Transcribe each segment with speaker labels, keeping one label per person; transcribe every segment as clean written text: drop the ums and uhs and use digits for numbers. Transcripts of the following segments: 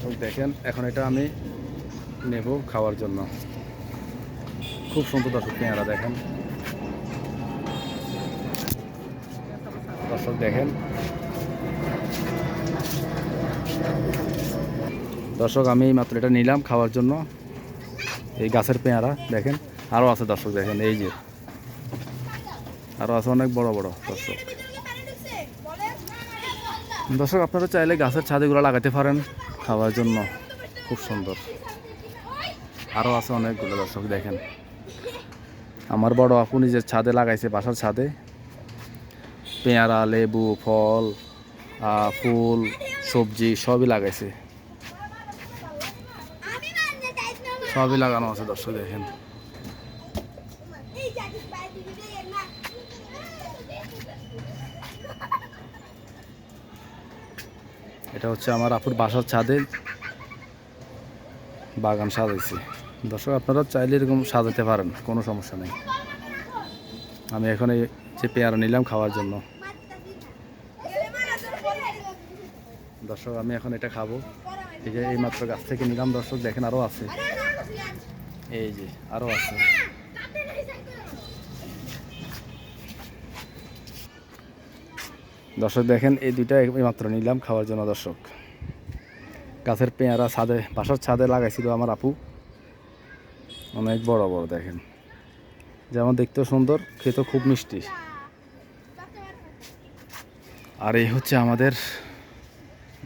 Speaker 1: দর্শক দেখেন এখন এটা আমি নেব খাওয়ার জন্য। খুব সুন্দর দর্শক পেয়ারা দেখেন। দর্শক দেখেন, দর্শক আমি মাত্র এটা নিলাম খাওয়ার জন্য। এই গাছের পেয়ারা দেখেন, আরও আছে দর্শক দেখেন, এই যে আরও আছে অনেক বড় বড়। দর্শক দর্শক আপনারা চাইলে গাছের ছাদেগুলো লাগাতে পারেন খাওয়ার জন্য, খুব সুন্দর। আরও আছে অনেকগুলো দর্শক দেখেন। আমার বড় আপু নিজের ছাদে লাগাইছে, বাসার ছাদে পেয়ারা, লেবু, ফল, ফুল, সবজি সবই লাগাইছে, সবই লাগানো আছে দর্শক দেখেন। এটা হচ্ছে আমার আপুর বাসার ছাদে বাগান সাজাইছে। দর্শক আপনারা চাইলে এরকম সাজাতে পারেন, কোনো সমস্যা নেই। আমি এখন এই যে পেয়ারা নিলাম খাওয়ার জন্য। দর্শক আমি এখন এটা খাবো। এই যে এই মাত্র গাছ থেকে নিলাম দর্শক দেখেন, আরও আছে, এই যে আরও আছে। দর্শক দেখেন এই দুইটা এই মাত্র নিলাম খাওয়ার জন্য। দর্শক গাছের পেয়ারা ছাদে, বাসার ছাদে লাগাইছিল আমার আপু, অনেক বড় বড় দেখেন, যেমন দেখতেও সুন্দর, খেতেও খুব মিষ্টি। আর এই হচ্ছে আমাদের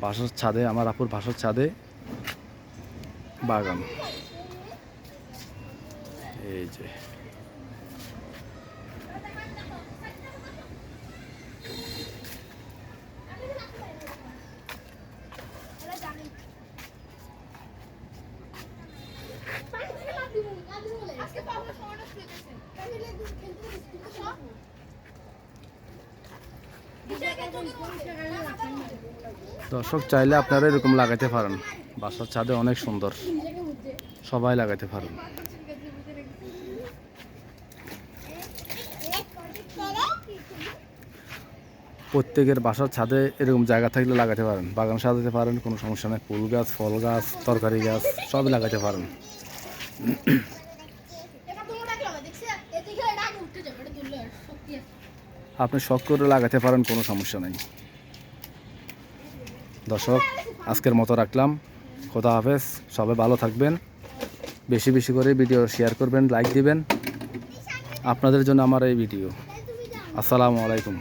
Speaker 1: বাসার ছাদে, আমার আপুর বাসার ছাদে বাগান, এই যে। দর্শক চাইলে আপনারা এরকম লাগাইতে পারেন, বাসার ছাদে অনেক সুন্দর, সবাই লাগাইতে পারেন। প্রত্যেকের বাসার ছাদে এরকম জায়গা থাকলে লাগাতে পারেন, বাগান সাজাতে পারেন, কোনো সমস্যা নেই। ফুল গাছ, ফল গাছ, তরকারি গাছ সবই লাগাতে পারেন। আপনি শখ করে লাগাতে পারেন, কোনো সমস্যা নেই। দর্শক আজকের মতো রাখলাম, খোদা হাফেজ, সবাই ভালো থাকবেন। বেশি বেশি করে ভিডিও শেয়ার করবেন, লাইক দিবেন। আপনাদের জন্য আমার এই ভিডিও। আসসালামু আলাইকুম।